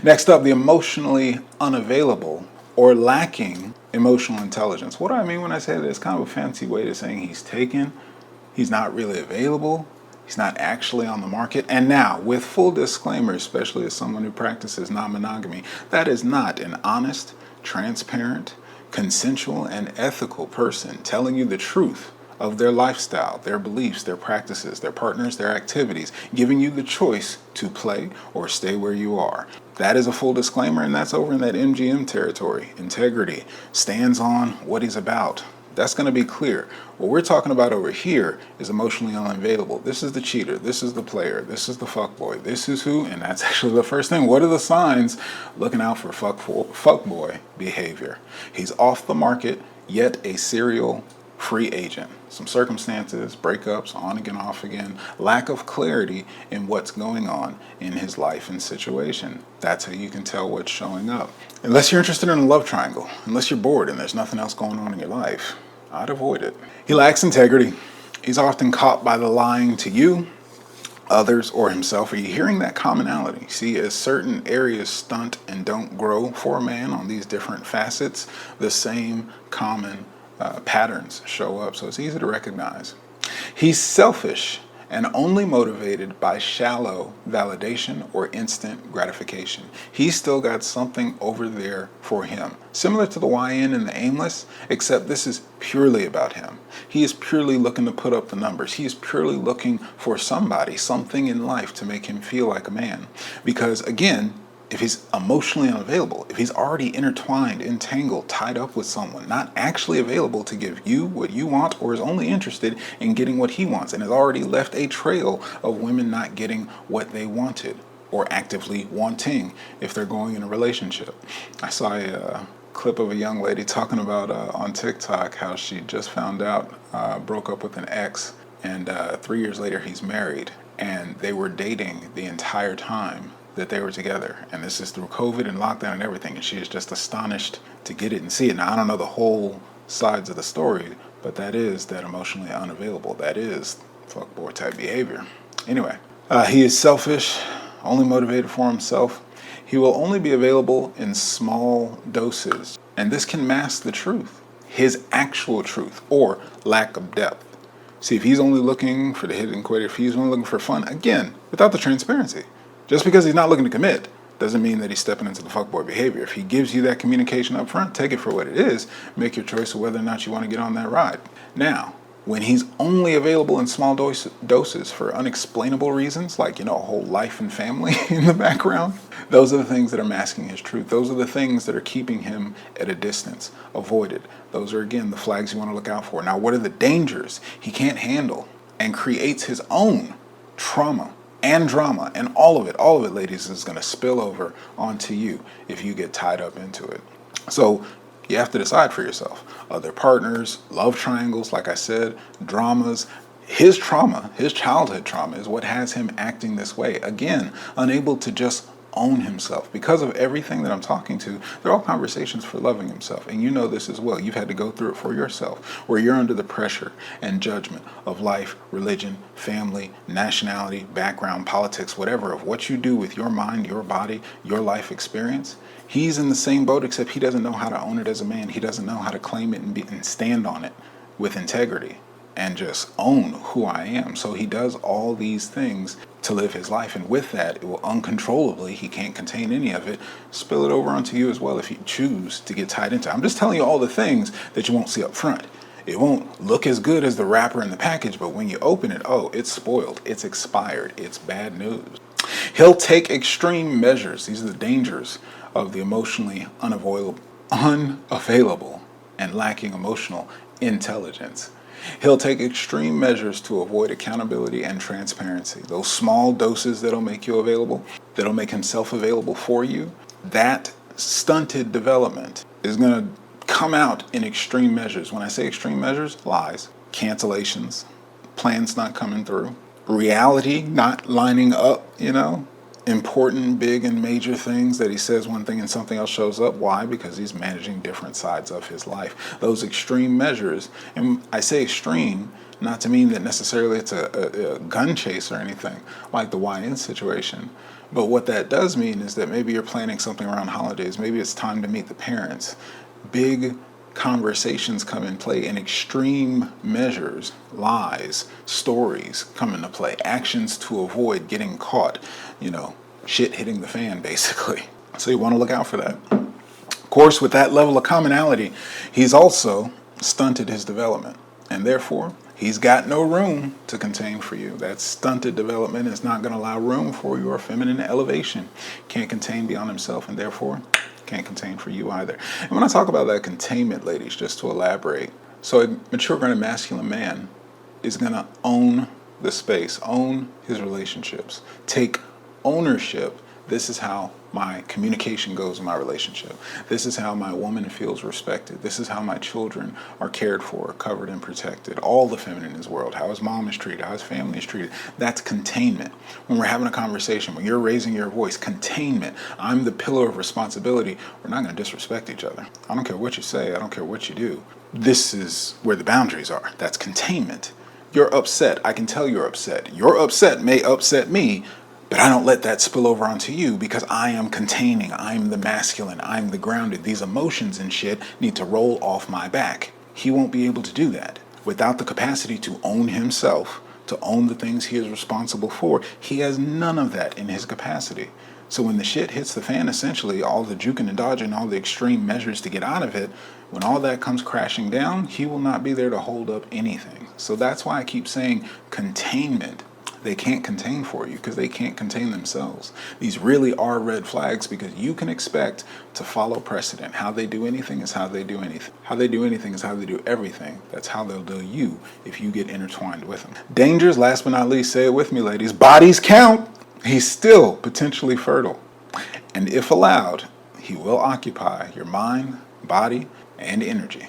Next up, the emotionally unavailable or lacking emotional intelligence. What do I mean when I say that? It's kind of a fancy way of saying he's taken, he's not really available, he's not actually on the market. And now, with full disclaimer, especially as someone who practices non-monogamy, that is not an honest, transparent, consensual, and ethical person telling you the truth of their lifestyle, their beliefs, their practices, their partners, their activities, giving you the choice to play or stay where you are. That is a full disclaimer, and that's over in that MGM territory. Integrity, stands on what he's about. That's going to be clear. What we're talking about over here is emotionally unavailable. This is the cheater. This is the player. This is the fuckboy. This is who, and that's actually the first thing. What are the signs? Looking out for fuckboy behavior. He's off the market, yet a serial free agent. Some circumstances, breakups, on again, off again, lack of clarity in what's going on in his life and situation. That's how you can tell what's showing up. Unless you're interested in a love triangle, unless you're bored and there's nothing else going on in your life, I'd avoid it. He lacks integrity. He's often caught by the lying to you, others, or himself. Are you hearing that commonality? See, as certain areas stunt and don't grow for a man on these different facets, the same common patterns show up, so it's easy to recognize. He's selfish and only motivated by shallow validation or instant gratification. He's still got something over there for him. Similar to the YN and the aimless, except this is purely about him. He is purely looking to put up the numbers. He is purely looking for somebody, something in life to make him feel like a man. Because again, if he's emotionally unavailable, if he's already intertwined, entangled, tied up with someone, not actually available to give you what you want, or is only interested in getting what he wants, and has already left a trail of women not getting what they wanted, or actively wanting if they're going in a relationship. I saw a clip of a young lady talking about on TikTok how she just found out, broke up with an ex, and 3 years later he's married, and they were dating the entire time that they were together, and this is through COVID and lockdown and everything, and she is just astonished to get it and see it. Now, I don't know the whole sides of the story, but that is that emotionally unavailable. That is fuckboy type behavior. Anyway, he is selfish, only motivated for himself. He will only be available in small doses, and this can mask the truth, his actual truth, or lack of depth. See, if he's only looking for the hit and quit, if he's only looking for fun, again, without the transparency. Just because he's not looking to commit doesn't mean that he's stepping into the fuckboy behavior. If he gives you that communication up front, take it for what it is. Make your choice of whether or not you want to get on that ride. Now, when he's only available in small doses for unexplainable reasons, like, a whole life and family in the background, those are the things that are masking his truth. Those are the things that are keeping him at a distance, avoided. Those are, again, the flags you want to look out for. Now, what are the dangers he can't handle and creates his own trauma and drama, and all of it, ladies, is going to spill over onto you if you get tied up into it. So you have to decide for yourself. Other partners, love triangles, like I said, dramas. His trauma, his childhood trauma, is what has him acting this way. Again, unable to just own himself. Because of everything that I'm talking to, they're all conversations for loving himself. And you know this as well. You've had to go through it for yourself, where you're under the pressure and judgment of life, religion, family, nationality, background, politics, whatever, of what you do with your mind, your body, your life experience. He's in the same boat, except he doesn't know how to own it as a man. He doesn't know how to claim it and stand on it with integrity and just own who I am. So he does all these things to live his life, and with that, it will uncontrollably, he can't contain any of it, spill it over onto you as well if you choose to get tied into it. I'm just telling you all the things that you won't see up front. It won't look as good as the wrapper in the package, but when you open it, oh, it's spoiled, it's expired, it's bad news. He'll take extreme measures. These are the dangers of the emotionally unavailable and lacking emotional intelligence. He'll take extreme measures to avoid accountability and transparency. Those small doses that'll make you available, that'll make himself available for you, that stunted development is going to come out in extreme measures. When I say extreme measures, lies, cancellations, plans not coming through, reality not lining up, important, big, and major things that he says one thing and something else shows up. Why? Because he's managing different sides of his life. Those extreme measures, and I say extreme, not to mean that necessarily it's a gun chase or anything like the YN situation, But what that does mean is that maybe you're planning something around holidays. Maybe it's time to meet the parents. Big conversations come in play, and extreme measures, lies, stories come into play. Actions to avoid getting caught, shit hitting the fan, basically. So you want to look out for that. Of course, with that level of commonality, he's also stunted his development, and therefore he's got no room to contain for you. That stunted development is not going to allow room for your feminine elevation. Can't contain beyond himself, and therefore can't contain for you either. And when I talk about that containment, ladies, just to elaborate, so a mature, grounded, masculine man is going to own the space, own his relationships, take ownership. This is how my communication goes in my relationship. This is how my woman feels respected. This is how my children are cared for, covered, and protected. All the feminine in his world, how his mom is treated, how his family is treated. That's containment. When we're having a conversation, when you're raising your voice, containment. I'm the pillar of responsibility. We're not going to disrespect each other. I don't care what you say. I don't care what you do. This is where the boundaries are. That's containment. You're upset. I can tell you're upset. Your upset may upset me, but I don't let that spill over onto you because I am containing. I'm the masculine. I'm the grounded. These emotions and shit need to roll off my back. He won't be able to do that. Without the capacity to own himself, to own the things he is responsible for, he has none of that in his capacity. So when the shit hits the fan, essentially, all the juking and dodging, all the extreme measures to get out of it, when all that comes crashing down, he will not be there to hold up anything. So that's why I keep saying containment. They can't contain for you because they can't contain themselves. These really are red flags because you can expect to follow precedent. How they do anything is how they do anything. How they do anything is how they do everything. That's how they'll do you if you get intertwined with them. Dangers, last but not least, say it with me, ladies. Bodies count. He's still potentially fertile. And if allowed, he will occupy your mind, body, and energy.